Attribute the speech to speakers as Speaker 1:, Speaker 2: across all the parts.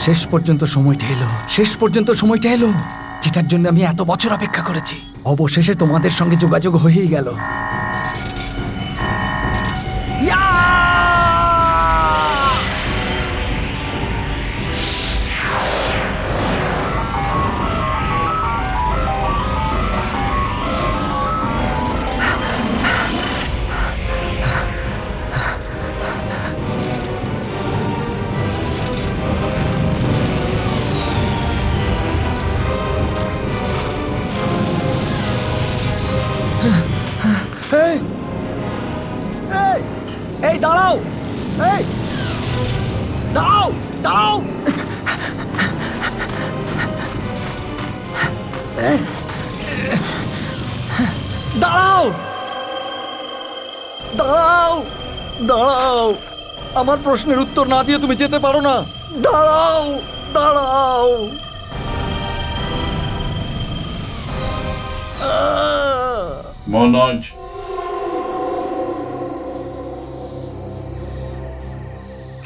Speaker 1: শেষ পর্যন্ত সময়টা এলো, শেষ পর্যন্ত সময়টা এলো, যেটার জন্য আমি এত বছর অপেক্ষা করেছি। অবশেষে তোমাদের সঙ্গে যোগাযোগ হয়েই গেল। এই এই এই দাঁড়াও, এই দাঁড়াও, দাঁড়াও, দাঁড়াও, দাঁড়াও, দাঁড়াও। আমার প্রশ্নের উত্তর না দিয়ে তুমি যেতে পারো না। দাঁড়াও, দাঁড়াও।
Speaker 2: মনোজ,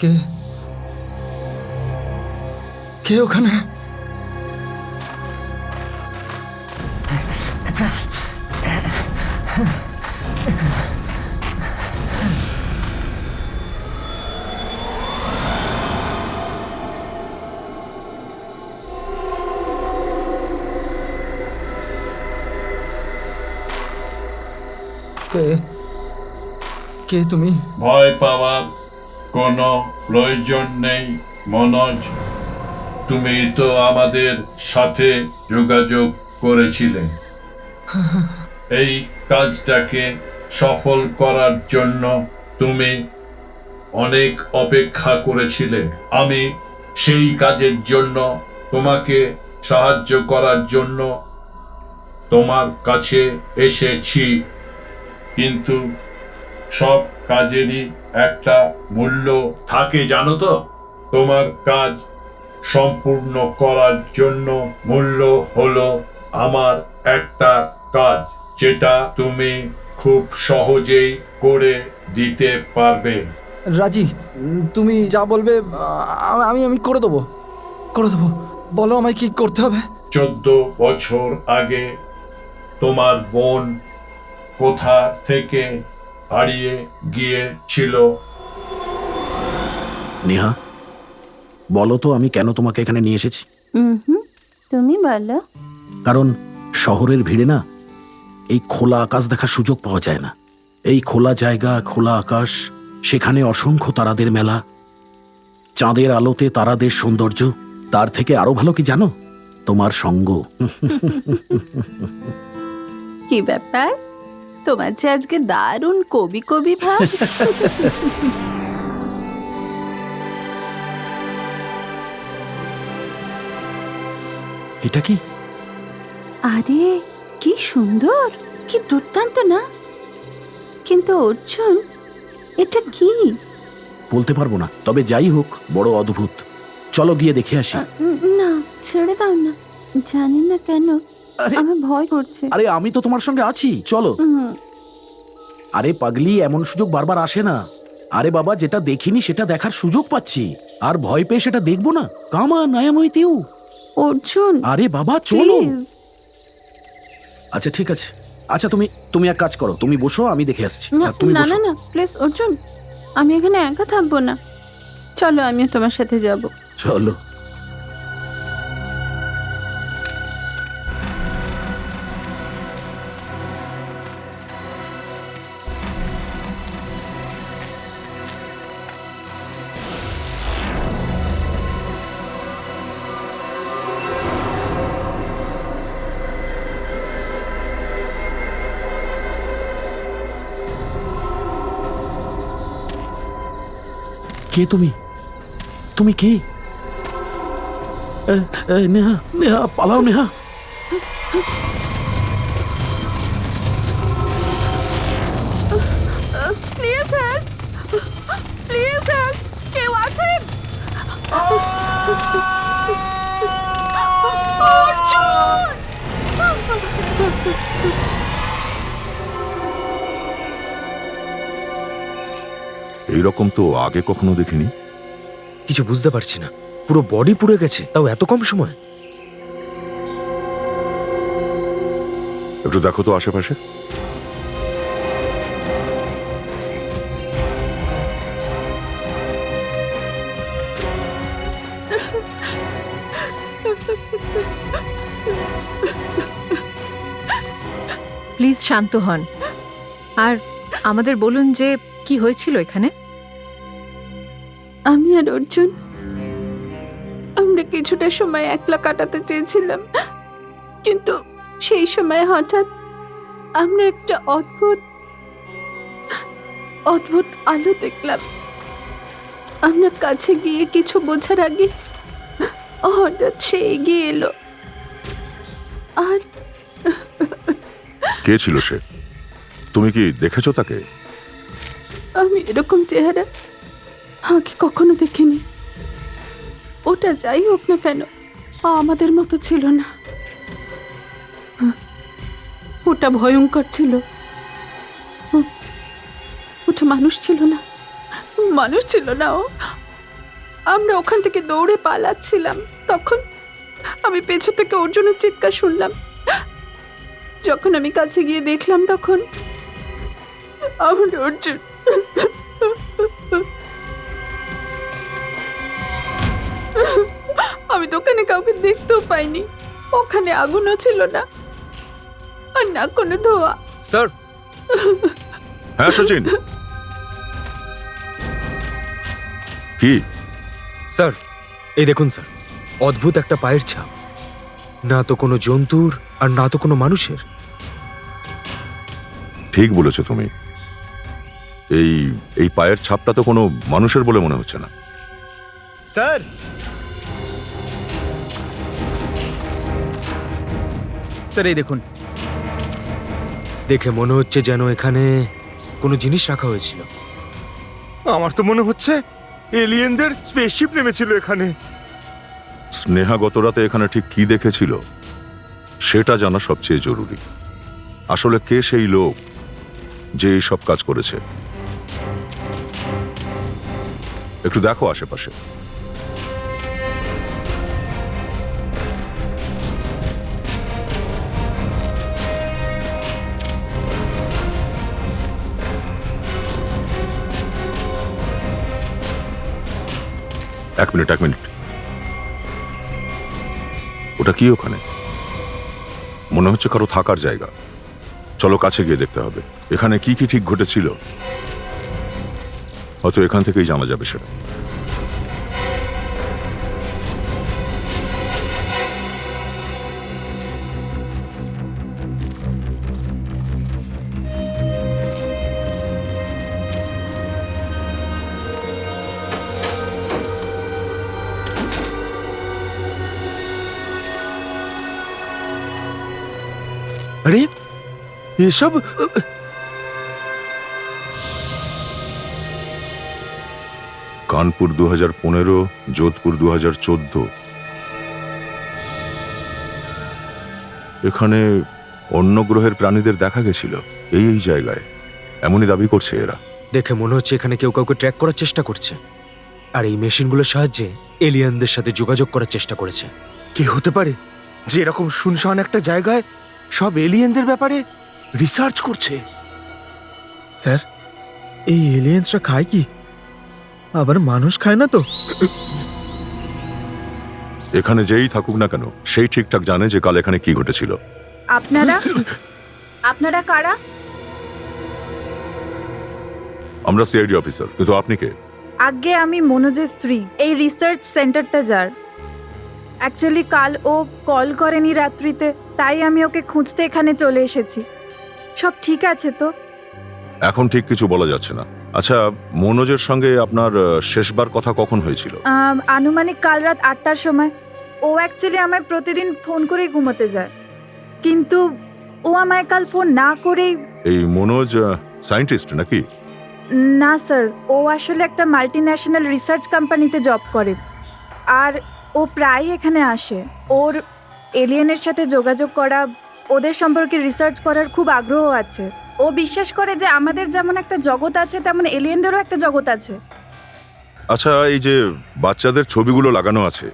Speaker 1: কে কে ওখানে? কে কে তুমি?
Speaker 2: ভয় পাওয়ার কোনো প্রয়োজন নেই মনোজ। তুমি তো আমাদের সাথে যোগাযোগ করেছিলে। এই কাজটাকে সফল করার জন্য তুমি অনেক অপেক্ষা করেছিলে। আমি সেই কাজের জন্য তোমাকে সাহায্য করার জন্য তোমার কাছে এসেছি, কিন্তু সব কাজেরই একটা মূল্য থাকে, জানো তো? তোমার কাজ সম্পূর্ণ করার জন্য মূল্য হলো আমার একটা কাজ, যেটা তুমি খুব সহজেই করে দিতে পারবে।
Speaker 1: রাজি, তুমি যা বলবে আমি আমি করে দেবো, করে দেবো। বলো আমায় কি করতে হবে।
Speaker 2: 14 বছর আগে তোমার বোন কোথা থেকে হারিয়ে গিয়েছিল?
Speaker 3: নেহা, বলো তো আমি কেন তোমাকে এখানে নিয়ে এসেছি?
Speaker 4: তুমি বলো।
Speaker 3: কারণ শহরের ভিড়ে না এই খোলা আকাশ দেখার সুযোগ পাওয়া যায় না। এই খোলা জায়গা, খোলা আকাশ, সেখানে অসংখ্য তারাদের মেলা, চাঁদের আলোতে তারাদের সৌন্দর্য, তার থেকে আরো ভালো কি জানো? তোমার সঙ্গ।
Speaker 4: কি ব্যাপার, তোমার যে আজকে দারুণ কবি কবি ভাব।
Speaker 3: এটা কি?
Speaker 4: আরে কি সুন্দর, কি দুর্দান্ত না? কিন্তু অর্জুন, এটা কি?
Speaker 3: বলতে পারবো না, তবে যাই হোক বড় অদ্ভুত। চলো গিয়ে দেখে আসি।
Speaker 4: না, ছেড়ে দাও না। জানি না কেন
Speaker 3: আরে
Speaker 4: আমার ভয় করছে।
Speaker 3: আরে আমি তো তোমার সঙ্গে আছি, চলো। আরে পাগলি, এমন সুযোগ বারবার আসে না। আরে বাবা, যেটা দেখিনি সেটা দেখার সুযোগ পাচ্ছি, আর ভয় পেয়ে সেটা দেখবো না? Come on, I am with you.
Speaker 4: Arjun
Speaker 3: আরে বাবা চলো।
Speaker 4: প্লিজ।
Speaker 3: আচ্ছা ঠিক আছে, আচ্ছা তুমি এক কাজ করো, তুমি বসো, আমি দেখে আসছি।
Speaker 4: না
Speaker 3: তুমি
Speaker 4: না
Speaker 3: বসো।
Speaker 4: না না প্লিজ অর্জুন, আমি এখানে একা থাকবো না। চলো আমিও তোমার সাথে যাব।
Speaker 3: চলো। কে তুমি? তুমি কে? নেহা, নেহা পালাও, Neha.
Speaker 4: Please help, please help, কেউ আছেন?
Speaker 5: এইরকম তো আগে কখনো দেখিনি।
Speaker 6: কিছু বুঝতে পারছি না।
Speaker 5: পুরো বডি পুড়ে গেছে, তাও এত কম সময়।
Speaker 6: একটু দেখো তো আশেপাশে।
Speaker 7: প্লিজ শান্ত হন, আর আমাদের বলুন যে কি হয়েছিল এখানে।
Speaker 4: আমি আর অর্জুন আমরা কিছুটা সময় একলা কাটাতে চেয়েছিলাম, কিন্তু সেই সময় হঠাৎ আমরা একটা অদ্ভুত অদ্ভুত আলো দেখলাম। আমরা কাছে গিয়ে কিছু বোঝার আগে হঠাৎ সে এগিয়ে এলো। আর
Speaker 6: কে ছিল সে? তুমি কি দেখেছো তাকে?
Speaker 4: আমি এরকম চেহারা আগে কখনো দেখিনি। ওটা যাই হোক না কেন, আমাদের মতো ছিল না। ওটা ভয়ঙ্কর ছিল। ওটা মানুষ ছিল না, মানুষ ছিল না ও। আমরা ওখান থেকে দৌড়ে পালাচ্ছিলাম, তখন আমি পেছু থেকে অর্জুনের চিৎকার শুনলাম। যখন আমি কাছে গিয়ে দেখলাম, তখন আমার অর্জুন। আমি দোকানে কাউকে দেখতেও পাইনি, ওখানে আগুনও ছিল না, আর না কোনো ধোয়া।
Speaker 5: স্যার,
Speaker 6: হ্যাঁ সচিন, কি?
Speaker 5: স্যার এই দেখুন স্যার, অদ্ভুত একটা পায়ের ছাপ। না তো কোনো জন্তুর আর না তো কোনো মানুষের।
Speaker 6: ঠিক বলেছো তুমি। এই এই পায়ের ছাপটা তো কোনো মানুষের বলে মনে হচ্ছে না।
Speaker 5: স্যার, স্যার এই দেখুন, দেখে মনে হচ্ছে যেন এখানে কোনো জিনিস রাখা হয়েছিল।
Speaker 8: আমার তো মনে হচ্ছে এলিয়েনদের স্পেসশিপ নেমেছিল এখানে।
Speaker 6: স্নেহা গত রাতে এখানে ঠিক কি দেখেছিল সেটা জানা সবচেয়ে জরুরি। আসলে কে সেই লোক যে এই সব কাজ করেছে? একটু দেখো আশেপাশে। এক মিনিট। ওটা কি ওখানে? মনে হচ্ছে কারো থাকার জায়গা। চলো কাছে গিয়ে দেখতে হবে এখানে কি কি ঠিক ঘটেছিল। হয়তো এখান থেকেই জানা যাবে সেটা।
Speaker 8: আরে এসব
Speaker 6: কানপুর 2015, যোধপুর 2014। এখানে অন্য গ্রহের প্রাণীদের দেখা গেছিল এই জায়গায়, এমনই দাবি করছে এরা।
Speaker 5: দেখে মনে হচ্ছে এখানে কেউ কাউকে ট্র্যাক করার চেষ্টা করছে, আর এই মেশিনগুলোর সাহায্যে এলিয়েনদের সাথে যোগাযোগ করার চেষ্টা করেছে।
Speaker 8: কি হতে পারে যে এরকম শুনশান একটা জায়গায় সব এলিয়েনদের ব্যাপারে রিসার্চ করছে? স্যার, এই এলিয়েন্সরা খায় কি? আবার মানুষ খায় না তো?
Speaker 6: এখানে যেই থাকুক না কেন সেই ঠিকঠাক জানে যে কাল এখানে কি ঘটেছিল।
Speaker 7: আপনারা কারা?
Speaker 6: আমরা সিআইডি অফিসার, কিন্তু আপনি কে?
Speaker 9: আগে আমি মনোজের স্ত্রী, এই রিসার্চ সেন্টারটা যার। অ্যাকচুয়ালি কাল ও কল করেনি রাত্রিতে, তাই আমি ওকে খুঁজতে এখানে চলে এসেছি। সব ঠিক আছে তো?
Speaker 6: এখন ঠিক কিছু বলা যাচ্ছে না। আচ্ছা, মনোজের সঙ্গে আপনার শেষবার কথা কখন হয়েছিল?
Speaker 9: আনুমানিক কাল রাত 8টার সময়। ও অ্যাকচুয়ালি আমায় প্রতিদিন ফোন করেই ঘুমোতে যায়, কিন্তু ও আমায় কাল ফোন না করেই।
Speaker 6: এই মনোজ সায়েন্টিস্ট নাকি?
Speaker 9: না স্যার, ও আসলে একটা মাল্টি ন্যাশনাল রিসার্চ কোম্পানিতে জব করে, আর ও প্রায় এখানে আসে। ওর এলিয়েনের সাথে যোগাযোগ করা, ওদের সম্পর্কে রিসার্চ করার খুব আগ্রহ আছে। ও বিশ্বাস করে যে আমাদের যেমন একটা জগৎ আছে, তেমন এলিয়েনদেরও একটা জগৎ আছে।
Speaker 6: আচ্ছা, এই যে বাচ্চাদের ছবিগুলো লাগানো আছে,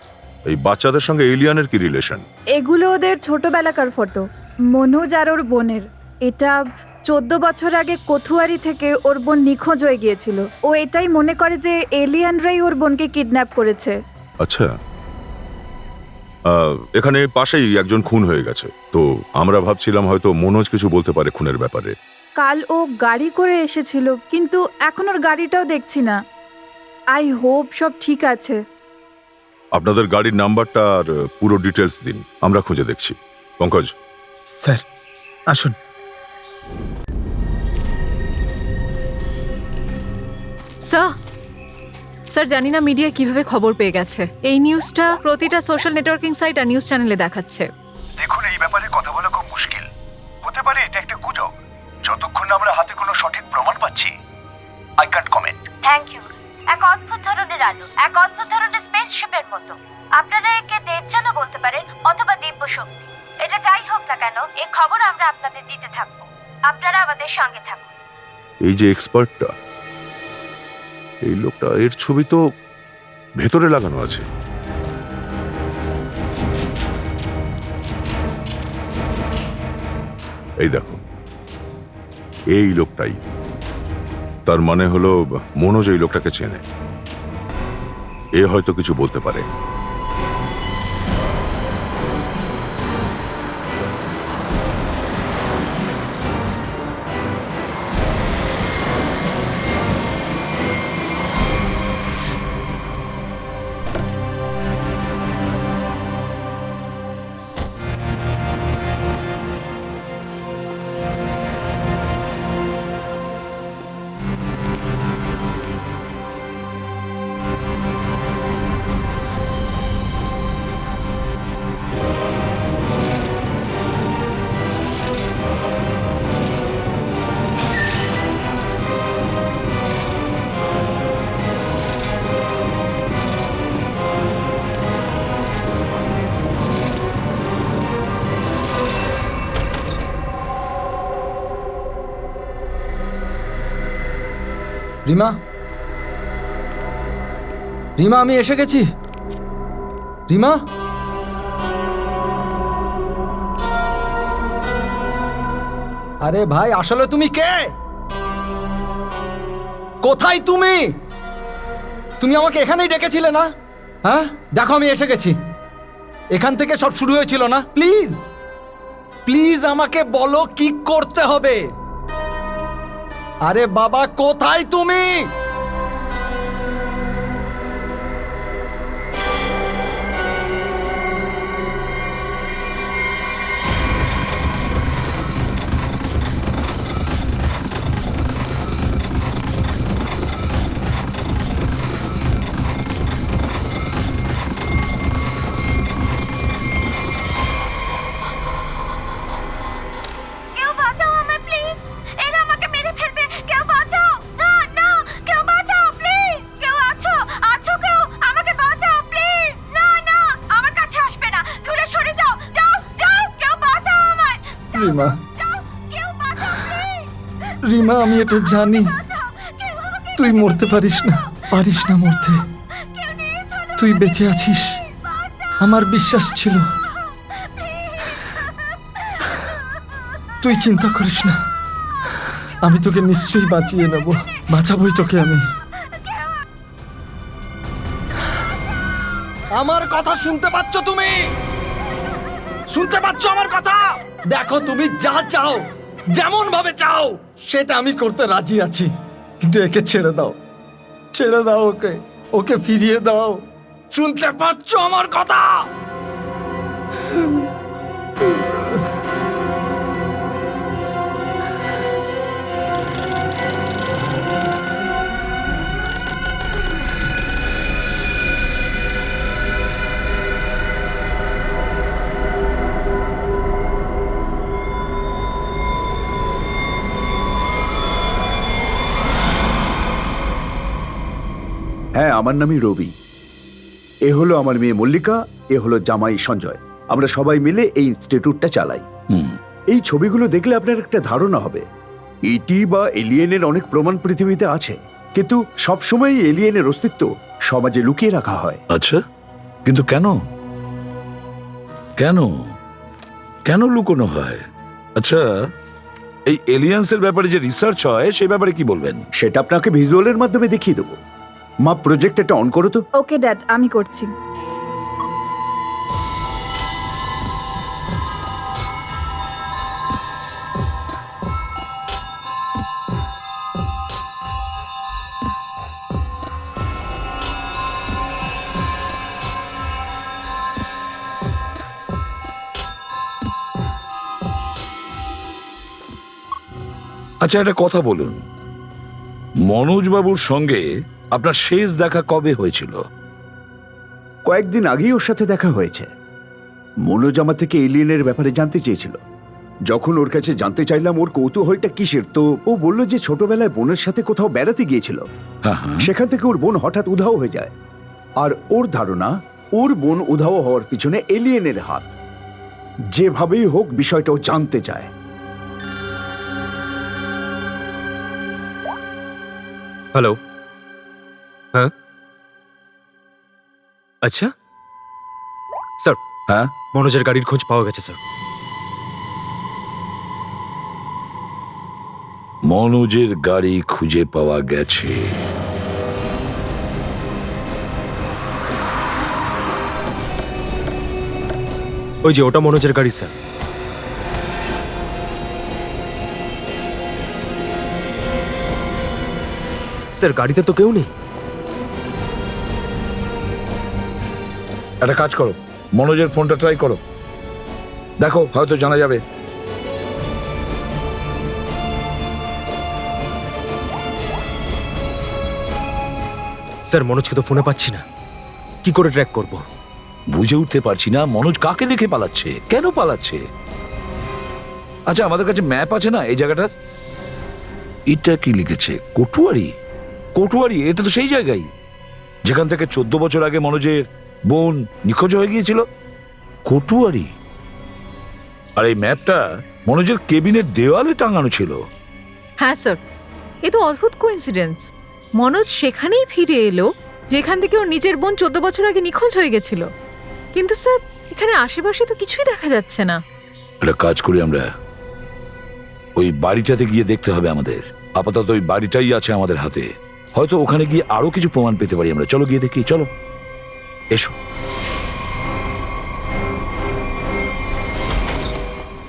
Speaker 6: এই বাচ্চাদের সঙ্গে এলিয়ানের কি রিলেশন?
Speaker 9: এগুলো ওদের ছোটবেলাকার ফটো, মনোজ আর ওর বোনের। এটা 14 বছর আগে কথুয়ারি থেকে ওর বোন নিখোঁজ হয়ে গিয়েছিল। ও এটাই মনে করে যে এলিয়ানরাই ওর বোনকে কিডন্যাপ করেছে।
Speaker 6: আচ্ছা, এখানে পাশেই একজন খুন হয়ে গেছে, তো আমরা ভাবছিলাম হয়তো মনোজ কিছু বলতে পারে খুনের ব্যাপারে।
Speaker 9: কাল ও গাড়ি করে এসেছিল, কিন্তু এখন ওর গাড়িটাও দেখছি না। আই হোপ সব ঠিক আছে।
Speaker 6: আপনাদের গাড়ির নাম্বারটা আর পুরো ডিটেলস দিন, আমরা খুঁজে দেখছি। পঙ্কজ,
Speaker 8: স্যার আসুন।
Speaker 7: স্যার জানি না মিডিয়া কিভাবে খবর পেয়ে গেছে। এই নিউজটা প্রতিটা সোশ্যাল নেটওয়ার্কিং সাইট আর নিউজ চ্যানেলে দেখাচ্ছে।
Speaker 10: দেখুন, এই ব্যাপারে কথা বলা খুব মুশকিল। হতে পারে এটা একটা গুজব। যতক্ষণ না আমরা হাতে কোনো সঠিক প্রমাণ পাচ্ছি, I can't comment.
Speaker 11: Thank you. এক অদ্ভুত ধরনের আলো, এক অদ্ভুত ধরনের স্পেসশিপের মতো। আপনারা একে দেবযানও বলতে পারেন অথবা দিব্য শক্তি। এটা যাই হোক না কেন, এই খবর আমরা আপনাদের দিতে থাকবো। আপনারা আমাদের সঙ্গে থাকুন।
Speaker 6: এই যে এক্সপার্টটা, এই লোকটা, এর ছবি তো ভেতরে লাগানো আছে। এই দেখো, এই লোকটাই। তার মানে হলো মনোজ এই লোকটাকে চেনে, এ হয়তো কিছু বলতে পারে।
Speaker 1: রিমা, রিমা, আমি এসে গেছি। রিমা, আরে ভাই, আসলে তুমি কে? কোথায় তুমি? তুমি আমাকে এখানেই ডেকেছিলে না? হ্যাঁ, দেখো আমি এসে গেছি। এখান থেকে সব শুরু হয়েছিল না? প্লিজ প্লিজ আমাকে বলো কি করতে হবে। আরে বাবা, কোথায় তুমি?
Speaker 11: কেউ বাঁচাও আমায় প্লিজ। এরা আমাকে মেরে ফেলবে। কেউ বাঁচাও। না না, কেউ বাঁচাও প্লিজ। কেউ আছো? আছো কেউ? আমাকে বাঁচাও প্লিজ। না না, আমার কাছে আসবে না। দূরে সরে যাও। যাও যাও, কেউ বাঁচাও আমায়। যাও,
Speaker 1: রিমা,
Speaker 11: যাও, কেউ বাঁচাও প্লিজ।
Speaker 1: রিমা, আমি এটা জানি।
Speaker 11: বাঁচাও, কেউ আমাকে
Speaker 1: তুই মরতে পারিস না মরতে।
Speaker 11: কেউ নিয়ে চলো।
Speaker 1: তুই বেঁচে আছিস, আমার বিশ্বাস ছিল। তুই চিন্তা করিস না, আমি তোকে নিশ্চয়ই বাঁচিয়ে নেব। বাঁচাবই তোকে আমি। আমার কথা শুনতে পাচ্ছ তুমি? শুনতে পাচ্ছ আমার কথা? দেখো, তুমি যা চাও, যেমন ভাবে চাও, সেটা আমি করতে রাজি আছি। কিন্তু একে ছেড়ে দাও, ছেড়ে দাও ওকে, ওকে ফিরিয়ে দাও। শুনতে পাচ্ছ আমার কথা?
Speaker 10: হ্যাঁ, আমার নামই রবি। এ হলো আমার মেয়ে মল্লিকা, এ হলো জামাই সঞ্জয়। আমরা সবাই মিলে এই ইনস্টিটিউটটা চালাই। এই ছবিগুলো দেখলে আপনার একটা ধারণা হবে, ইটি বা এলিয়েনের অনেক প্রমাণ পৃথিবীতে আছে। কিন্তু সবসময় এলিয়েনের অস্তিত্ব সমাজে লুকিয়ে রাখা হয়।
Speaker 3: আচ্ছা, কিন্তু কেন কেন কেন লুকোনো হয়? আচ্ছা, এই এলিয়েন্সের ব্যাপারে যে রিসার্চ হয় সেই ব্যাপারে কি বলবেন?
Speaker 10: সেটা আপনাকে ভিজুয়ালের মাধ্যমে দেখিয়ে দেবো। মা, প্রজেক্টরটা অন করো তো।
Speaker 9: ওকে ড্যাড, আমি করছি।
Speaker 3: আচ্ছা, একটা কথা বলুন, মনোজবাবুর সঙ্গে আপনার শেষ দেখা কবে হয়েছিল?
Speaker 10: কয়েকদিন আগেই ওর সাথে দেখা হয়েছে। মনোজ আমার থেকে এলিয়েনের ব্যাপারে জানতে চেয়েছিল। যখন ওর কাছে জানতে চাইলাম ওর কৌতূহলটা কিসের, তো ও বলল যে ছোটবেলায় বোনের সাথে কোথাও বেড়াতে গিয়েছিল।
Speaker 3: হ্যাঁ হ্যাঁ।
Speaker 10: সেখান থেকে ওর বোন হঠাৎ উধাও হয়ে যায়, আর ওর ধারণা ওর বোন উধাও হওয়ার পিছনে এলিয়েনের হাত। যেভাবেই হোক বিষয়টা ও জানতে চায়।
Speaker 5: হ্যালো, হ্যাঁ, আচ্ছা স্যার,
Speaker 3: হ্যাঁ,
Speaker 5: মনোজের গাড়ির খোঁজ পাওয়া গেছে স্যার।
Speaker 3: মনোজের গাড়ি খুঁজে পাওয়া গেছে।
Speaker 5: ওই যে ওটা মনোজের গাড়ি স্যার। স্যার, গাড়িতে তো কেউ নেই।
Speaker 3: একটা কাজ করো, মনোজের ফোনটা ট্রাই করো, দেখো হয়তো জানা যাবে।
Speaker 5: স্যার, মনোজকে তো ফোনে পাচ্ছি না, কি করে ট্র্যাক করব?
Speaker 3: বুঝে উঠতে পারছি না মনোজ কাকে দেখে পালাচ্ছে, কেন পালাচ্ছে। আচ্ছা, আমাদের কাছে ম্যাপ আছে না এই জায়গাটার? এটা কি লিখেছে? কটুয়ারি? কটুয়ারি, এটা তো সেই জায়গায় যেখান থেকে 14 বছর আগে মনোজের বোন নিখোঁজ হয়ে গিয়েছিল। কটুয়ারি। আর এই ম্যাপটা মনোজের কেবিনের দেওয়ালে টাঙানো ছিল।
Speaker 7: হ্যাঁ স্যার, এ তো অদ্ভুত কোইন্সিডেন্স। মনোজ সেখানেই ফিরে এলো যেখান থেকে ওর নিজের বোন 14 বছর আগে নিখোঁজ হয়ে গেছিল। কিন্তু স্যার, এখানে আশেপাশে তো কিছুই দেখা যাচ্ছে না।
Speaker 3: একটা কাজ করি, আমরা ওই বাড়িটাতে গিয়ে দেখতে হবে আমাদের। আপাতত ওই বাড়িটাই আছে আমাদের হাতে, হয়তো ওখানে গিয়ে আরো কিছু প্রমাণ পেতে পারি আমরা। চলো গিয়ে দেখি, চলো, এসো।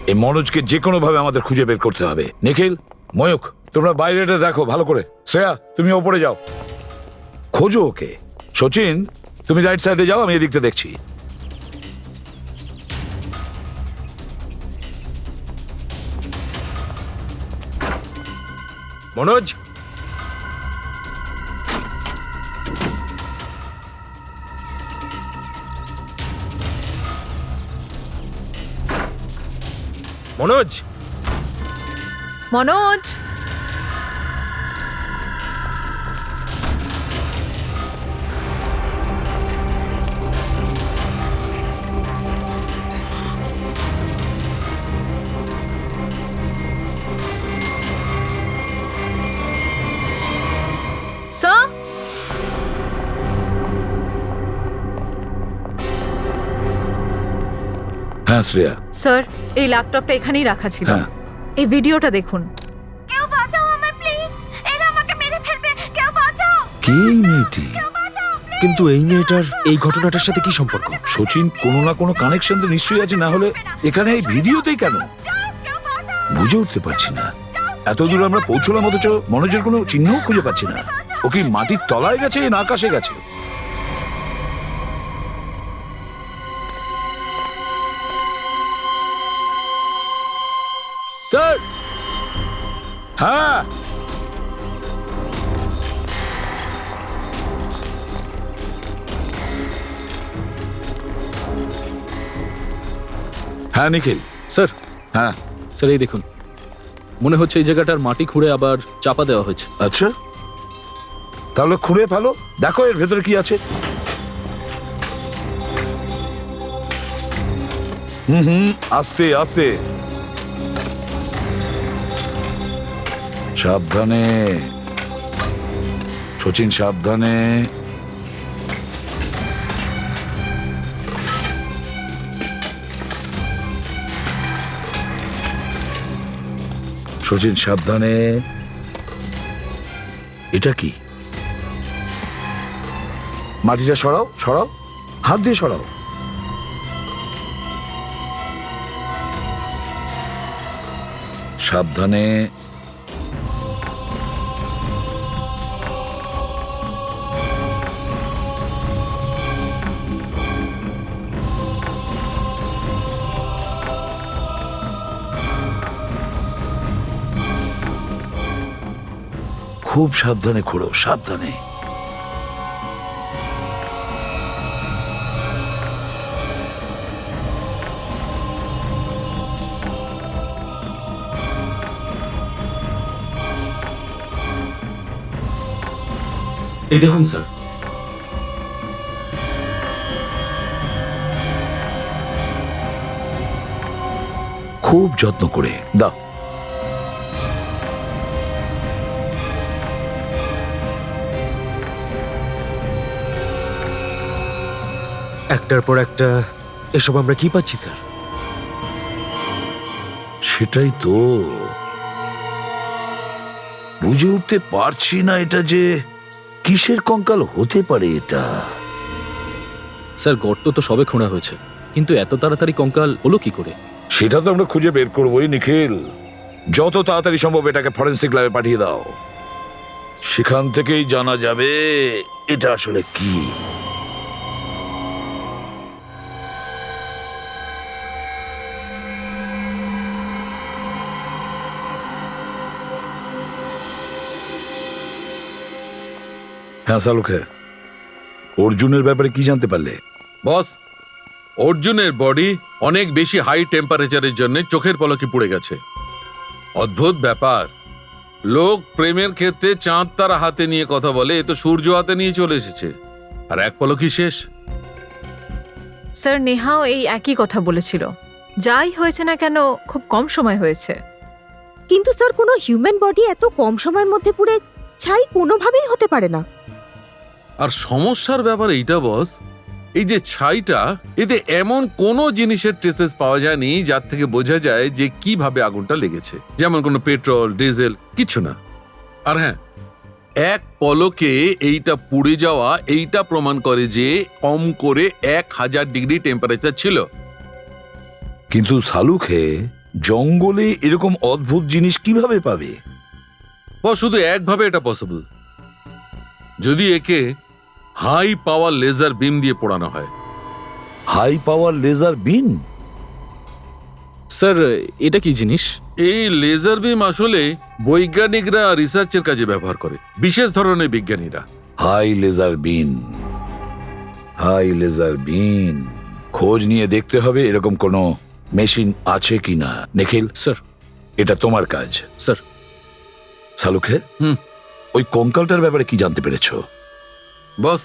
Speaker 3: এই মনোজকে যে কোনো ভাবে আমাদের খুঁজে বের করতে হবে। নিখিল, ময়ূক, তোমরা বাইরেটা দেখো ভালো করে। শ্রেয়া, তুমি ওপরে যাও, খোঁজো ওকে। সচিন, তুমি রাইট সাইডে যাও, আমি এদিকটা দেখছি।
Speaker 5: মনোজ, মনোজ,
Speaker 7: মনোজ, স্যার,
Speaker 3: হ্যাঁ শ্রেয়া।
Speaker 7: স্যার, এই ল্যাপটপটা এখানেই রাখা ছিল।
Speaker 3: হ্যাঁ।
Speaker 7: এই ভিডিওটা দেখুন।
Speaker 11: কেউ বাঁচাও আমায় প্লিজ, এরা আমাকে মেরে ফেলবে, কেউ বাঁচাও,
Speaker 3: কে এই মেয়েটি?
Speaker 11: কেউ বাঁচাও প্লিজ।
Speaker 5: কিন্তু এই মেয়েটার এই ঘটনাটার সাথে কি সম্পর্ক?
Speaker 3: সচিন, কোনো না কোনো কানেকশন তো নিশ্চয়ই আছে, না হলে এখানে এই ভিডিওতেই কেন?
Speaker 11: কেউ বাঁচাও।
Speaker 3: বুঝে উঠতে পারছি না। এত দূর আমরা পৌঁছলাম, অথচ মনোজের কোনো চিহ্নও খুঁজে পাচ্ছি না। ও কি মাটির তলায় গেছে না আকাশে গেছে? স্যার, হ্যাঁ, হ্যাঁ নিখিল।
Speaker 12: স্যার,
Speaker 3: হ্যাঁ
Speaker 12: স্যার এই দেখুন, মনে হচ্ছে এই জায়গাটার মাটি খুঁড়ে আবার চাপা দেওয়া হয়েছে।
Speaker 3: আচ্ছা, তাহলে খুঁড়ে ফেলো, দেখো এর ভেতরে কি আছে। আস্তে আস্তে, সাবধানে। সচিন সাবধানে। সচিন সাবধানে। এটা কি? মাটিটা সরাও, সরাও, হাত দিয়ে সরাও। সাবধানে। খুব সাবধানে খোঁড়ো, সাবধানে।
Speaker 5: এই দেখুন স্যার,
Speaker 3: খুব যত্ন করে দাও।
Speaker 5: একটার পর একটা এসব আমরা কি পাচ্ছি স্যার?
Speaker 3: সেটাই তো বুঝে উঠতে পারছি না, এটা যে কিসের কঙ্কাল হতে পারে এটা।
Speaker 12: স্যার গর্ত তো সবে খোঁড়া হয়েছে, কিন্তু এত তাড়াতাড়ি কঙ্কাল হলো কি করে?
Speaker 3: সেটা তো আমরা খুঁজে বের করবোই নিখিল। যত তাড়াতাড়ি সম্ভব এটাকে ফরেন্সিক ল্যাবে পাঠিয়ে দাও, সেখান থেকেই জানা যাবে এটা আসলে কি। হ্যাঁ সালুকে, অর্জুনের ব্যাপারে কি জানতে পারলে?
Speaker 13: বস, অর্জুনের বডি অনেক বেশি হাই টেম্পারেচারের জন্য চোখের পলকে পুড়ে গেছে। অদ্ভুত ব্যাপার, লোক প্রেমের ক্ষেত্রে চাঁদ তারা হাতে নিয়ে কথা বলে, এ তো সূর্য হাতে নিয়ে চলে এসেছে, আর এক পলকই শেষ।
Speaker 7: স্যার নেহাও এই একই কথা বলেছিল। যাই হয়েছে না কেন, খুব কম সময় হয়েছে।
Speaker 11: কিন্তু স্যার, কোনো হিউম্যান বডি এত কম সময়ের মধ্যে পুড়ে ছাই কোনোভাবেই হতে পারে না।
Speaker 13: আর সমস্যার ব্যাপার এইটা বস, এই যে ছাইটা, এতে এমন কোনো জিনিসের ট্রেসেস পাওয়া যায়নি যার থেকে বোঝা যায় যে কিভাবে আগুনটা লেগেছে, যেমন কোনো পেট্রোল, ডিজেল, কিছু না। আর হ্যাঁ, এক পলকে এইটা পুড়ে যাওয়া এইটা প্রমাণ করে যে কম করে 1000 ডিগ্রি টেম্পারেচার ছিল।
Speaker 3: কিন্তু সালুকে জঙ্গলে এরকম অদ্ভুত জিনিস কিভাবে পাবে?
Speaker 13: শুধু একভাবে এটা পসিবল, যদি একে হাই পাওয়ার লেজার বিম দিয়ে পোড়ানো হয়।
Speaker 3: High power laser beam?
Speaker 12: Sir এটা কি জিনিস?
Speaker 13: এই লেজার বিম আসলে বৈজ্ঞানিকরা রিসার্চের কাজে ব্যবহার করে, বিশেষ ধরনের বিজ্ঞানীরা।
Speaker 3: High laser beam, high laser beam. খোঁজ নিয়ে দেখতে হবে এরকম কোনো মেশিন আছে কিনা। নিখিল
Speaker 12: স্যার,
Speaker 3: এটা তোমার কাজ।
Speaker 12: স্যার।
Speaker 3: সালুকে, ওই কঙ্কালটার ব্যাপারে কি জানতে পেরেছো?
Speaker 13: বস,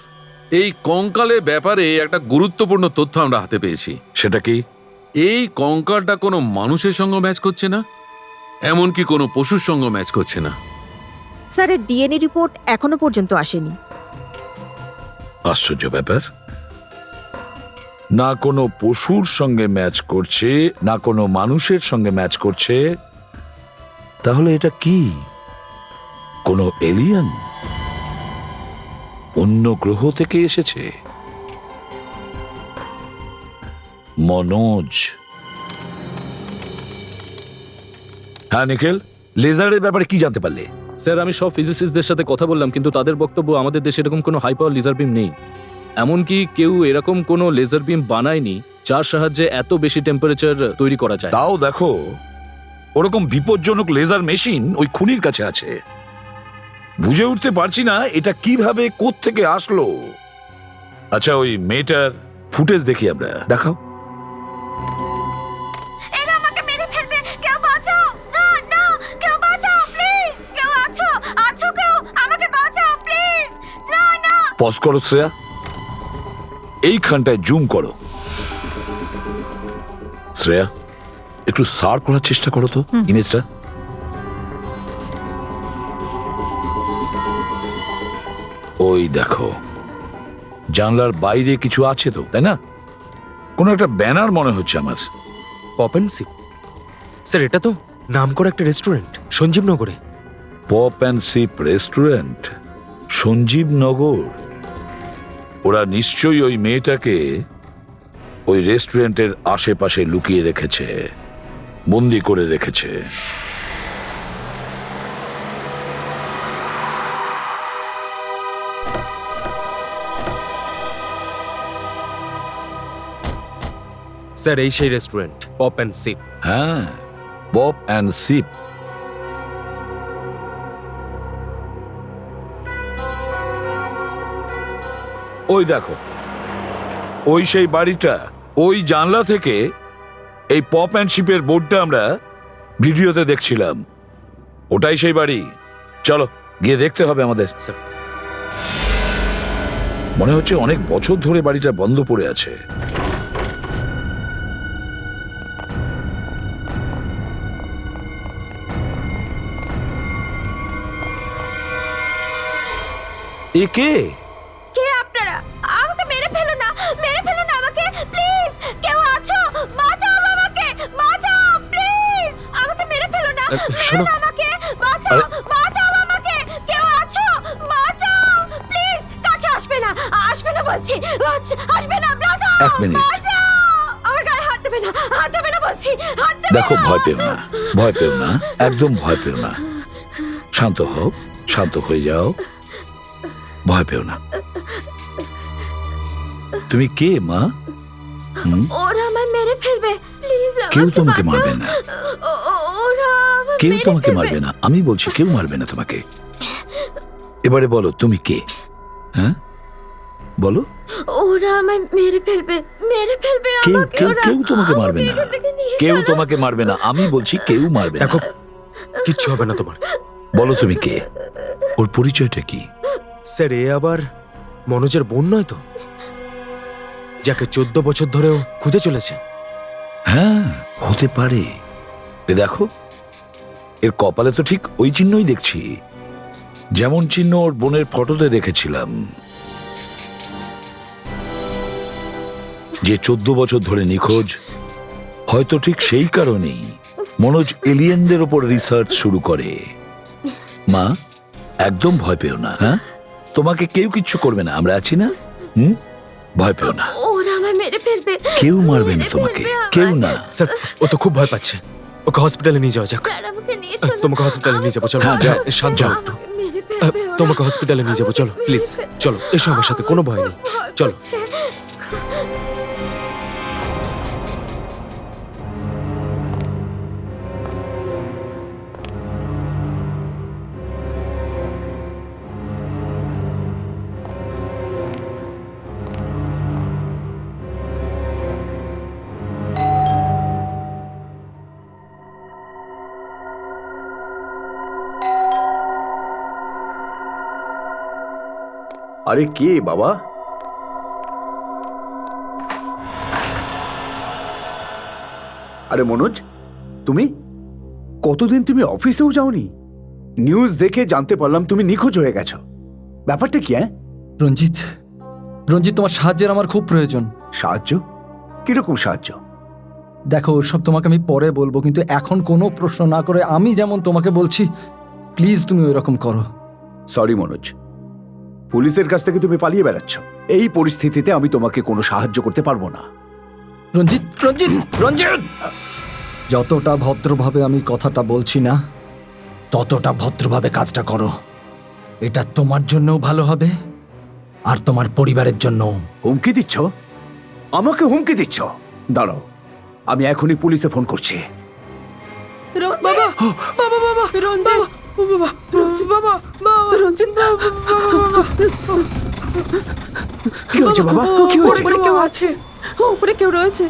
Speaker 13: এই কঙ্কালের ব্যাপারে একটা গুরুত্বপূর্ণ তথ্য আমরা হাতে পেয়েছি।
Speaker 3: সেটা কি?
Speaker 13: এই কঙ্কালটা কোনো মানুষের সঙ্গে ম্যাচ করছে না, এমনকি কোনো পশুর সঙ্গে ম্যাচ করছে না।
Speaker 11: স্যার, এর ডিএনএ রিপোর্ট এখনো পর্যন্ত আসেনি।
Speaker 3: আশ্চর্য ব্যাপার, না কোনো পশুর সঙ্গে ম্যাচ করছে, না কোনো মানুষের সঙ্গে ম্যাচ করছে। তাহলে এটা কি? কোনো এলিয়েন? অন্য গ্রহ থেকে এসেছে? মনোজ। হ্যাঁ নিখিল, লেজারের ব্যাপারে কি জানতে পারলে?
Speaker 12: স্যার আমি সব ফিজিসিস্টদের সাথে কথা বললাম, কিন্তু তাদের বক্তব্য আমাদের দেশে এরকম কোনো হাই পাওয়ার লেজার বিম নেই। এমনকি কেউ এরকম কোনো লেজার বিম বানায়নি যার সাহায্যে এত বেশি টেম্পারেচার তৈরি করা যায়।
Speaker 3: তাও দেখো, ওরকম বিপজ্জনক লেজার মেশিন ওই খুনির কাছে আছে। বুঝে উঠতে পারছি না এটা কিভাবে কোত্থেকে আসলো। আচ্ছা, ওই মেয়েটার ফুটেজ দেখি আমরা। দেখাও।
Speaker 11: এরা আমাকে মেরে ফেলবে, কেউ বাঁচাও! না না, কেউ বাঁচাও প্লিজ! কেউ আছো? আছো কেউ? আমাকে বাঁচাও প্লিজ! না না!
Speaker 3: পজ করো শ্রেয়া, এইখানটায় জুম করো। শ্রেয়া, একটু সার করার চেষ্টা করো তো ইমেজটা। ওই দেখো, জানলার বাইরে কিছু আছে তো, তাই না? কোনো একটা ব্যানার মনে হচ্ছে আমার।
Speaker 5: Pop and sheep. স্যার এটা তো নাম করা একটা রেস্টুরেন্ট সঞ্জীবনগরে।
Speaker 3: Pop and Sip restaurant, Sanjeevnagar. ওরা নিশ্চয়ই ওই মেয়েটাকে ওই রেস্টুরেন্টের আশেপাশে লুকিয়ে রেখেছে, বন্দি করে রেখেছে।
Speaker 5: স্যার এই সেই রেস্টুরেন্ট, পপ অ্যান্ড সিপ।
Speaker 3: হ্যাঁ, পপ অ্যান্ড সিপ। ওই দেখো, ওই সেই বাড়িটা। ওই জানলা থেকে এই পপ অ্যান্ড শিপের বোর্ডটা আমরা ভিডিওতে দেখছিলাম। ওটাই সেই বাড়ি। চলো গিয়ে দেখতে হবে আমাদের।
Speaker 5: স্যার
Speaker 3: মনে হচ্ছে অনেক বছর ধরে বাড়িটা বন্ধ পড়ে আছে। এ কে?
Speaker 11: কে আপনারা? আমাকে মেরে ফেলো না, মেরে ফেলো না আমাকে প্লিজ। কেউ আছো? বাঁচাও আমাকে, বাঁচাও প্লিজ। আমাকে মেরে ফেলো না,
Speaker 5: শোনো।
Speaker 11: মেরো না আমাকে, বাঁচাও, বাঁচাও আমাকে। কেউ আছো? বাঁচাও প্লিজ। কাছে আসবে না, আসবে না বলছি, আসবে না, বাঁচাও,
Speaker 3: এক মিনিট।
Speaker 11: বাঁচাও। আমার গায়ে হাত দেবে না, হাত দেবে না বলছি, হাত দেবে
Speaker 3: দেখো,
Speaker 11: না।
Speaker 3: ভয় পেও না, ভয় পেও না, একদম ভয় পেও না। শান্ত হও, শান্ত হয়ে যাও, ভয় পেও না। তুমি কে মা?
Speaker 11: ওরা আমায় মেরে ফেলবে, প্লিজ।
Speaker 3: কেউ তোমাকে মারবে না,
Speaker 11: ওরা আমায়
Speaker 3: কেউ
Speaker 11: মেরে
Speaker 3: তোমাকে
Speaker 11: ফেলবে।
Speaker 3: মারবে না। আমি বলছি কেউ মারবে না তোমাকে। এবারে বলো তুমি কে? হ্যাঁ বলো।
Speaker 11: ওরা আমায় মেরে ফেলবে, মেরে ফেলবে
Speaker 3: কেউ
Speaker 11: আমাকে।
Speaker 3: কেউ
Speaker 11: ওরা
Speaker 3: কেউ তোমাকে মারবে না,
Speaker 11: এখান থেকে নিয়ে
Speaker 3: কেউ
Speaker 11: চলো।
Speaker 3: তোমাকে মারবে না। আমি বলছি কেউ মারবে না।
Speaker 5: দেখো, কিচ্ছু হবে না তোমার।
Speaker 3: বলো তুমি কে? ওর পরিচয়টা কি?
Speaker 5: স্যার এ আবার মনোজের বোন নয় তো, যাকে 14 বছর ধরেও খুঁজে চলেছে?
Speaker 3: হ্যাঁ, হতে পারে। এ দেখো, এর কপালে তো ঠিক ওই চিহ্নই দেখছি, যেমন চিহ্ন ওর বোনের ফটোতে দেখেছিলাম। যে 14 বছর ধরে নিখোঁজ, হয়তো ঠিক সেই কারণেই মনোজ এলিয়েনদের ওপর রিসার্চ শুরু করে। মা, একদম ভয় পেও না। হ্যাঁ, তোমাকে কেউ কিচ্ছু করবে না, আমরা আছি না? ভয় পেও না,
Speaker 11: ওরা আমায় মেরে ফেলবে,
Speaker 3: কেউ মারবে না
Speaker 11: মেরে
Speaker 3: তোমাকে,
Speaker 11: ফেলবে আমায়।
Speaker 3: কেউ না।
Speaker 5: স্যার ও তো খুব ভয় পাচ্ছে, ওকে হসপিটালে নিয়ে যাওয়া যাক।
Speaker 11: স্যার আমাকে নিয়ে চলো।
Speaker 5: তোমাকে হসপিটালে নিয়ে যাবো, চলো।
Speaker 3: হ্যাঁ, যাও,
Speaker 5: শান্ত হও।
Speaker 11: আমাকে মেরে ফেলবে ওরা।
Speaker 5: তোমাকে হসপিটালে নিয়ে যাবো, চলো প্লিজ। চলো, এসো আমার সাথে, কোনো ভয় নেই।
Speaker 11: ভয়
Speaker 5: চলো।
Speaker 11: করছে।
Speaker 10: আরে কে বাবা? আরে মনোজ, তুমি কতদিন তুমি অফিসেও যাওনি? নিউজ দেখে জানতে পারলাম তুমি নিখোঁজ হয়ে গেছো। ব্যাপারটা কি?
Speaker 1: রঞ্জিত, রঞ্জিত, তোমার সাহায্যের আমার খুব প্রয়োজন।
Speaker 10: সাহায্য? কিরকম সাহায্য?
Speaker 1: দেখো, ওসব তোমাকে আমি পরে বলবো, কিন্তু এখন কোনো প্রশ্ন না করে আমি যেমন তোমাকে বলছি, প্লিজ তুমি ওই রকম করো।
Speaker 10: সরি মনোজ, পুলিশের কাছ থেকে তুমি পালিয়ে বেড়াচ্ছ। এই পরিস্থিতিতে আমি তোমাকে কোনো সাহায্য করতে পারবো না।
Speaker 1: রঞ্জিত, রঞ্জিত, রঞ্জিত! যতটা ভদ্রভাবে আমি কথাটা বলছি না, ততটা ভদ্রভাবে কাজটা করো। এটা তোমার জন্যও ভালো হবে, আর তোমার পরিবারের জন্য।
Speaker 10: হুমকি দিচ্ছ? আমাকে হুমকি দিচ্ছ? দাঁড়াও, আমি এখনই পুলিশে ফোন করছি।
Speaker 4: রঞ্জিত, বাবা, বাবা, রঞ্জিত, বাবা, রঞ্জিত, বাবা, রঞ্জিত,
Speaker 10: কি হয়েছে বাবা? কি হয়েছে?
Speaker 4: উপরে কেউ আছে, উপরে কেউ রয়েছে।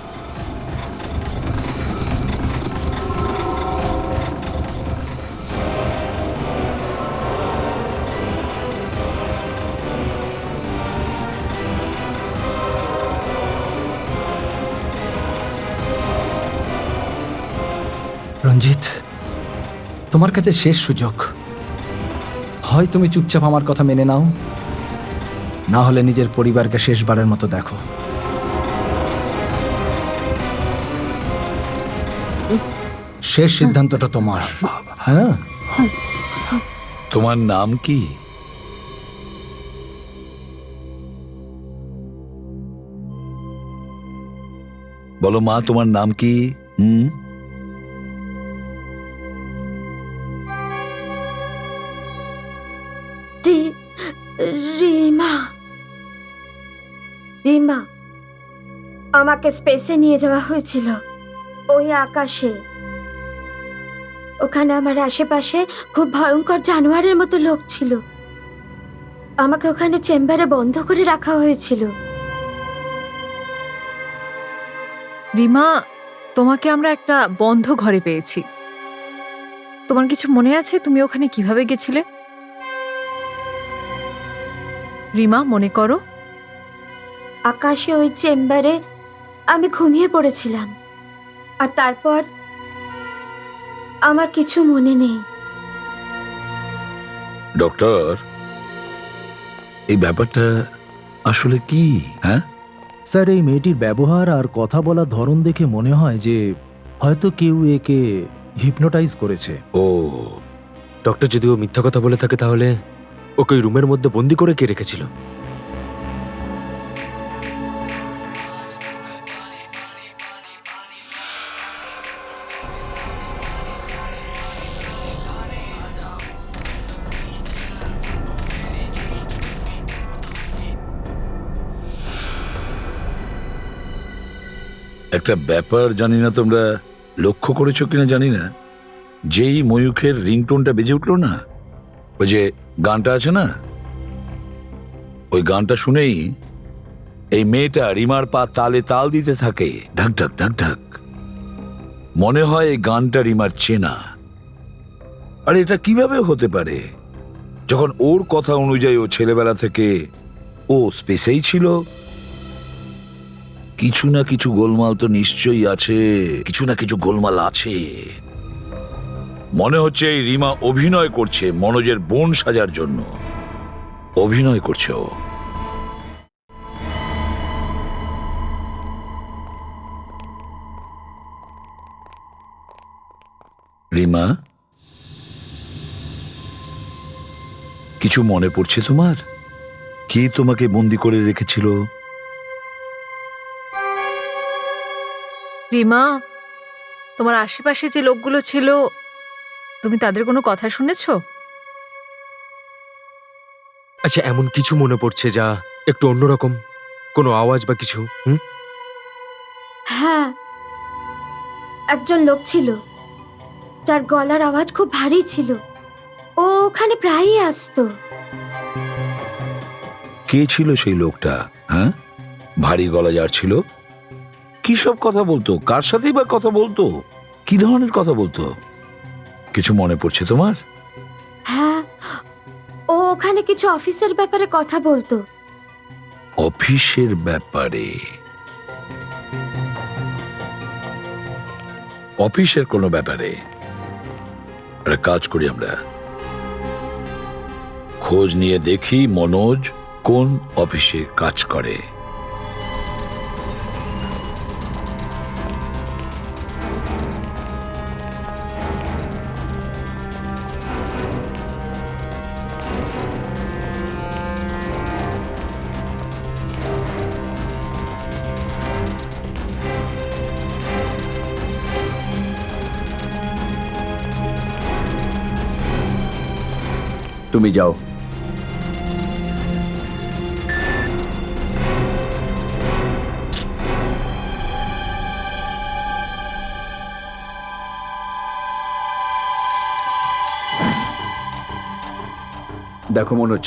Speaker 1: রঞ্জিত, তোমার কাছে শেষ সুযোগ। হয় তুমি চুপচাপ আমার কথা মেনে নাও, না হলে নিজের পরিবারকে শেষবারের মতো দেখো। শেষ সিদ্ধান্তটা তোমার। হ্যাঁ,
Speaker 3: তোমার নাম কি? বলো মা, তোমার নাম কি?
Speaker 11: রিমা। রিমা, আমাকে স্পেসে নিয়ে যাওয়া হয়েছিল, ওই আকাশে। ওখানে আমার আশেপাশে খুব ভয়ঙ্কর জানোয়ারের মতো লোক ছিল। আমাকে ওখানে চেম্বারে বন্ধ করে রাখা হয়েছিল।
Speaker 7: রিমা, তোমাকে আমরা একটা বন্ধ ঘরে পেয়েছি। তোমার কিছু মনে আছে তুমি ওখানে কিভাবে গেছিলে? রিমা, মনে করো।
Speaker 11: আকাশে ওই চেম্বারে আমি ঘুমিয়ে পড়েছিলাম, আর তারপর আমার কিছু মনে নেই।
Speaker 3: ডক্টর, এই ব্যাপারটা আসলে কি? হ্যাঁ
Speaker 5: স্যার, এই মেয়েটির ব্যবহার আর কথা বলার ধরন দেখে মনে হয় যে হয়তো কেউ একে হিপনোটাইজ করেছে।
Speaker 3: ও,
Speaker 5: ডক্টর, যদি ও মিথ্যা কথা বলে থাকে তাহলে ওকে ওই রুমের মধ্যে বন্দি করে কে রেখেছিল?
Speaker 3: একটা ব্যাপার জানি না তোমরা লক্ষ্য করেছো কিনা জানি না, যেই ময়ূখের রিংটোনটা বেজে উঠলো না, ওই যে গানটা আছে না, ওই গানটা শুনেই এই মেয়েটা রিমার পা তালে তাল দিতে থাকে, ঢাক ঢাক ঢাক ঢাক। মনে হয় এই গানটা রিমার চেনা। আর এটা কিভাবে হতে পারে, যখন ওর কথা অনুযায়ী ও ছেলেবেলা থেকে ও স্পেসেই ছিল? কিছু না কিছু গোলমাল তো নিশ্চয়ই আছে, কিছু না কিছু গোলমাল আছে। মনে হচ্ছে এই রিমা অভিনয় করছে মনোজের বোন সাজার জন্য। অভিনয় করছে ও। রিমা, কিছু মনে পড়ছে তোমার? কি তোমাকে বন্দি করে রেখেছিল?
Speaker 7: রিমা, তোমার আশেপাশে যে লোকগুলো ছিল, তুমি তাদের কোনো কথা শুনেছো?
Speaker 5: আচ্ছা, এমন কিছু মনে পড়ছে যা একটু অন্যরকম, কোনো আওয়াজ বা কিছু?
Speaker 11: হ্যাঁ, একজন লোক ছিল যার গলার আওয়াজ খুব ভারী ছিল। ও ওখানে প্রায়ই আসতো।
Speaker 3: কে ছিল সেই লোকটা? হ্যাঁ, ভারী গলা যার ছিল? কি সব কথা বলতো? কার সাথেই বা কথা বলতো? কি ধরনের কথা বলতো? কিছু মনে পড়ছে তোমার?
Speaker 11: হ্যাঁ, ও ওখানে কিছু অফিসের ব্যাপারে কথা বলতো।
Speaker 3: অফিসের ব্যাপারে? অফিসের কোনো ব্যাপারে? একটা কাজ করি আমরা, খোঁজ নিয়ে দেখি মনোজ কোন অফিসে কাজ করে।
Speaker 10: তুমি যাও। দেখো মনোজ,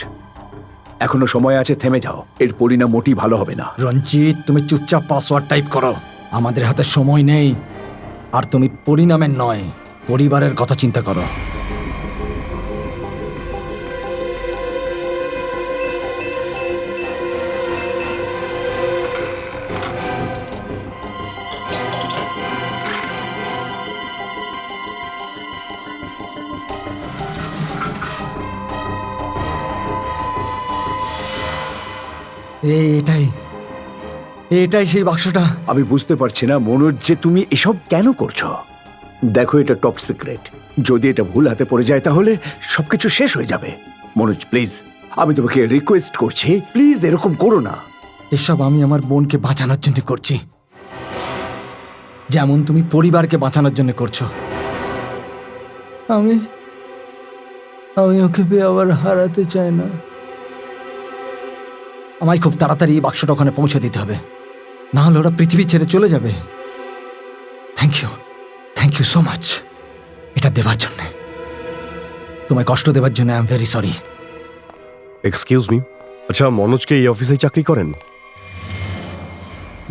Speaker 10: এখনো সময় আছে, থেমে যাও। এর পরিণাম মোটেই ভালো হবে না।
Speaker 1: রঞ্জিত, তুমি চুপচাপ পাসওয়ার্ড টাইপ করো। আমাদের হাতে সময় নেই। আর তুমি পরিণামের নয়, পরিবারের কথা চিন্তা করো। এটাই এটাই সেই বাক্সটা।
Speaker 10: আমি বুঝতে পারছি না মনোজ যে তুমি এসব কেন করছো। দেখো এটা টপ সিক্রেট, যদি এটা ভুল হাতে পড়ে যায় তাহলে সবকিছু শেষ হয়ে যাবে। মনোজ প্লিজ, আমি তোমাকে রিকোয়েস্ট করছি, প্লিজ এরকম করো না।
Speaker 1: এসব আমি আমার বোনকে বাঁচানোর জন্য করছি, যেমন তুমি পরিবারকে বাঁচানোর জন্য করছো। আমি আমি ওকে পেয়ে আবার হারাতে চাই না। আমায় খুব তাড়াতাড়ি এই বাক্সটা ওখানে পৌঁছে দিতে হবে, না হলে ওরা পৃথিবী ছেড়ে চলে যাবে। থ্যাংক ইউ সো মাচ এটা দেবার জন্য। তোমায় কষ্ট দেবার জন্য I am very sorry.
Speaker 5: Excuse me, আচ্ছা মনোজকে এই অফিসেই চাকরি করেন?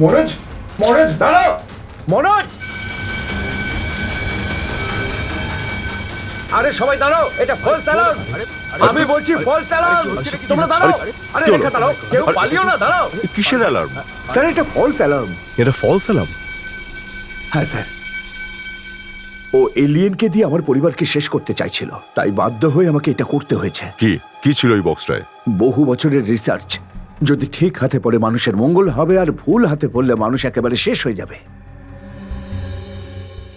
Speaker 10: মনোজ, মনোজ দাঁড়াও, মনোজ! আরে সবাই দাঁড়াও, এটা ফলস অ্যালার্ম। আমি বলছি ফলস অ্যালার্ম, তোমরা দাঁড়াও। আরে রেখা দাঁড়াও, কেউ পালিও না, দাঁড়াও।
Speaker 6: কিসের অ্যালার্ম?
Speaker 10: স্যার এটা ফলস অ্যালার্ম।
Speaker 5: এটা ফলস অ্যালার্ম?
Speaker 10: হ্যাঁ স্যার, ও এলিয়েনকে দিয়ে আমার পরিবারকে শেষ করতে চাইছিল, তাই বাধ্য হয়ে আমাকে এটা করতে হয়েছে।
Speaker 6: কি ছিল ওই বক্সটায়?
Speaker 10: বহু বছরের রিসার্চ, যদি ঠিক হাতে পড়ে মানুষের মঙ্গল হবে, আর ভুল হাতে পড়লে মানুষ একেবারে শেষ হয়ে যাবে।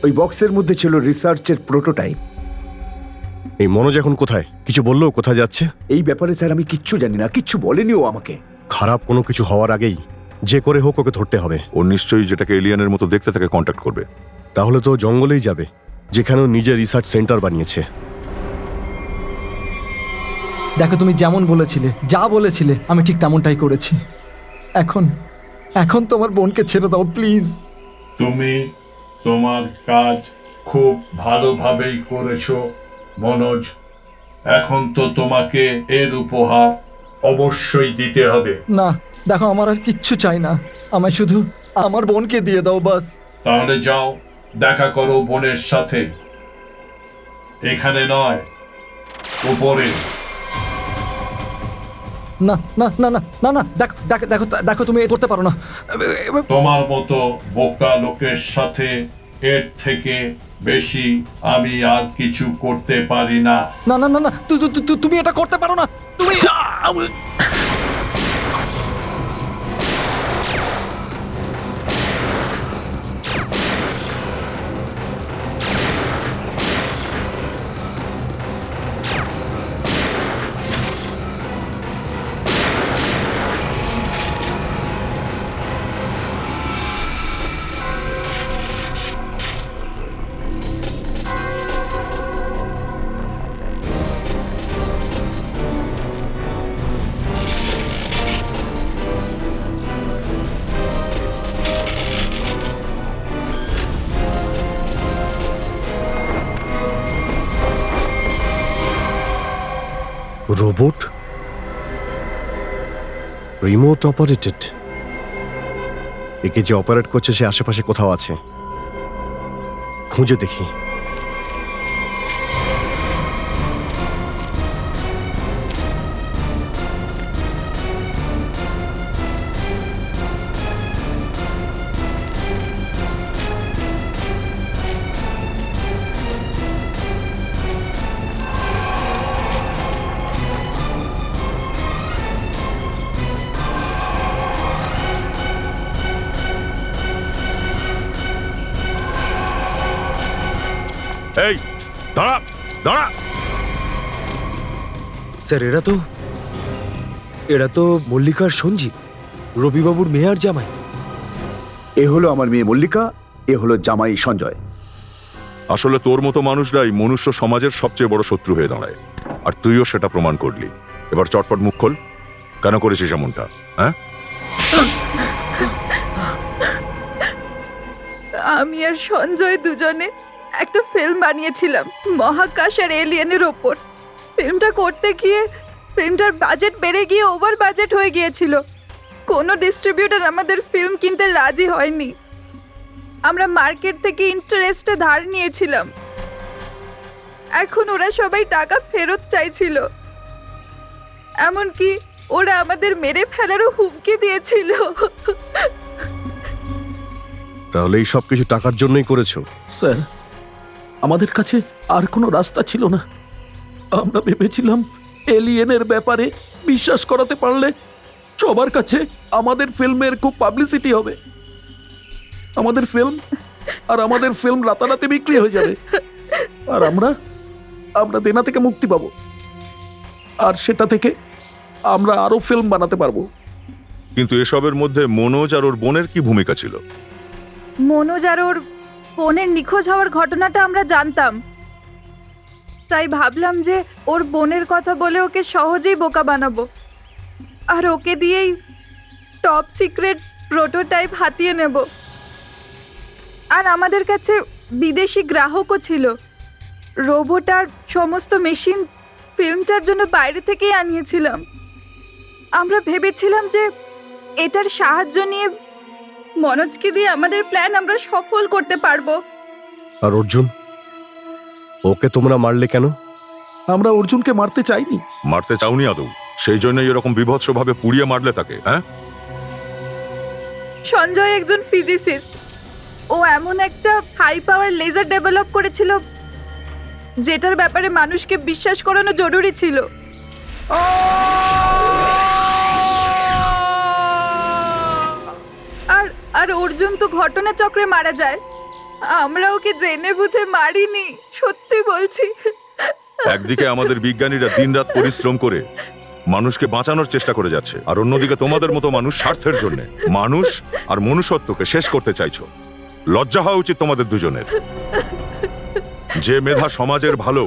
Speaker 10: ওই বক্সের মধ্যে ছিল রিসার্চের প্রোটোটাইপ।
Speaker 5: এই মনোজ এখন কোথায়? কিছু বললো কোথায় যাচ্ছে?
Speaker 10: এই ব্যাপারে স্যার আমি কিচ্ছু জানি না, কিচ্ছু বলেনি ও আমাকে।
Speaker 5: খারাপ কোনো কিছু হওয়ার আগেই যে করে হোক ওকে ধরতে হবে।
Speaker 6: ও নিশ্চয়ই যেটাকে এলিয়ানের মতো দেখতে তাকে কন্ট্যাক্ট করবে।
Speaker 5: তাহলে তো জঙ্গলেই যাবে, যেখানে ও নিজের রিসার্চ সেন্টার বানিয়েছে।
Speaker 1: দেখো তুমি যেমন বলেছিলে, যা বলেছিলে আমি ঠিক তেমনটাই করেছি। এখন এখন তোমার বোনকে ছেড়ে দাও প্লিজ।
Speaker 2: তুমি তোমার কাজ খুব ভালোভাবেই করেছো মনোজ। এখন তো তোমাকে এর উপহার অবশ্যই দিতে হবে।
Speaker 1: না দেখো, আমার আর কিচ্ছু চাই না, আমায় শুধু আমার বোনকে দিয়ে দাও বাস।
Speaker 2: তাহলে যাও, দেখা করো বোনের সাথে। এখানে নয়, উপরে।
Speaker 1: না না না না না না, দেখো দেখো দেখো দেখো তুমি করতে পারো না।
Speaker 2: তোমার মতো বোকা লোকের সাথে এর থেকে বেশি আমি আর কিছু করতে পারি না।
Speaker 1: না না না না, তুমি এটা করতে পারো না, তুমি
Speaker 5: রোবট, রিমোট অপারেটেড। একে যে অপারেট করছে সে আশেপাশে কোথাও আছে, খুঁজে দেখি।
Speaker 6: এই দাঁড়া দাঁড়া!
Speaker 5: স্যার এরা তো মল্লিকার সঞ্জীব, রবিবাবুর মেয়ার জামাই।
Speaker 10: এ হলো আমার মেয়ে মল্লিকা, এ হলো জামাই সঞ্জয়।
Speaker 6: আসলে তোর মতো মানুষরাই মনুষ্য সমাজের সবচেয়ে বড় শত্রু হয়ে দাঁড়ায়, আর তুইও সেটা প্রমাণ করলি। এবার চটপট মুখ খোল, কেন করেছিস এমনটা? হ্যাঁ,
Speaker 4: আমি আর সঞ্জয় দুজনে একটা ফিল্ম বানিয়েছিলাম মহাকাশ আর এলিয়েনের ওপর। ফিল্মটা করতে গিয়ে ফিল্মটার বাজেট বেড়ে গিয়ে ওভার বাজেট হয়ে গিয়েছিল। কোনো ডিস্ট্রিবিউটর আমাদের ফিল্ম কিনতে রাজি হয়নি। আমরা মার্কেট থেকে ইন্টারেস্টে ধার নিয়েছিলাম, এখন ওরা সবাই টাকা ফেরত চাইছিল। এমনকি ওরা আমাদের মেরে ফেলারও হুমকি দিয়েছিল।
Speaker 5: তাহলে এই সব কিছু টাকার জন্যই করেছো?
Speaker 3: স্যার, আমাদের কাছে আর কোনো রাস্তা ছিল না। আমরা ভেবেছিলাম এলিয়েনের ব্যাপারে বিশ্বাস করাতে পারলে সবার কাছে আমাদের ফিল্মের খুব পাবলিসিটি হবে, আমাদের ফিল্ম রাতারাতি বিক্রি হয়ে যাবে, আর আমরা দেনা থেকে মুক্তি পাবো, আর সেটা থেকে আমরা আরো ফিল্ম বানাতে পারবো।
Speaker 6: কিন্তু এসবের মধ্যে মনোজ আর ওর বোনের কি ভূমিকা ছিল?
Speaker 9: মনোজ আর ওর বোনের নিখোঁজ হওয়ার ঘটনাটা আমরা জানতাম, তাই ভাবলাম যে ওর বোনের কথা বলে ওকে সহজেই বোকা বানাবো, আর ওকে দিয়েই টপ সিক্রেট প্রোটোটাইপ হাতিয়ে নেব। আর আমাদের কাছে বিদেশি গ্রাহকও ছিল। রোবট আর সমস্ত মেশিন ফিল্মটার জন্য বাইরে থেকেই আনিয়েছিলাম। আমরা ভেবেছিলাম যে এটার সাহায্য নিয়ে মনোজকে দিয়ে আমাদের প্ল্যান আমরা সফল করতে পারবো।
Speaker 8: আর অর্জুন, ওকে তোমরা মারলে কেন?
Speaker 3: আমরা অর্জুনকে মারতে চাইনি।
Speaker 6: মারতে চাওনি আদৌ? সেই জন্যই এরকম বিভৎসভাবে পুড়িয়ে মারলে তাকে, হ্যাঁ?
Speaker 9: সঞ্জয় একজন ফিজিসিস্ট। ও এমন একটা হাই পাওয়ার লেজার ডেভেলপ করেছিল যেটার ব্যাপারে মানুষকে বিশ্বাস করানো জরুরি ছিল। আর অর্জুন তো ঘটনা চক্রে মারা যায়। আমরা ওকে জেনে বুঝে মারিনি, সত্যি বলছি।
Speaker 6: একদিকে আমাদের বিজ্ঞানীরা দিনরাত পরিশ্রম করে মানুষকে বাঁচানোর চেষ্টা করে যাচ্ছে, আর অন্যদিকে তোমাদের মতো মানুষ স্বার্থের জন্য মানুষ আর মনুষ্যত্বকে শেষ করতে চাইছো। লজ্জা হওয়া উচিত তোমাদের দুজনের। যে মেধা সমাজের ভালো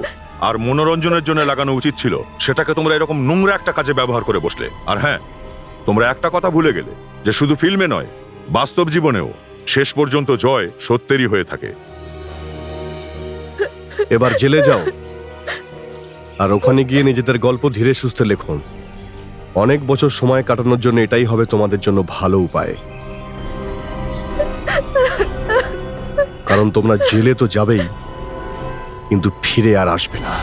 Speaker 6: আর মনোরঞ্জনের জন্য লাগানো উচিত ছিল, সেটাকে তোমরা এরকম নোংরা একটা কাজে ব্যবহার করে বসলে। আর হ্যাঁ, তোমরা একটা কথা ভুলে গেলে যে শুধু ফিল্মে নয়, বাস্তব জীবনেও শেষ পর্যন্ত জয় সত্যেরই হয়ে থাকে।
Speaker 8: এবার জেলে যাও, আর ওখানে গিয়ে নিজেদের গল্প ধীরে সুস্থে লেখুন। অনেক বছর সময় কাটানোর জন্য এটাই হবে তোমাদের জন্য ভালো উপায়। কারণ তোমরা জেলে তো যাবেই, কিন্তু ফিরে আর আসবে না।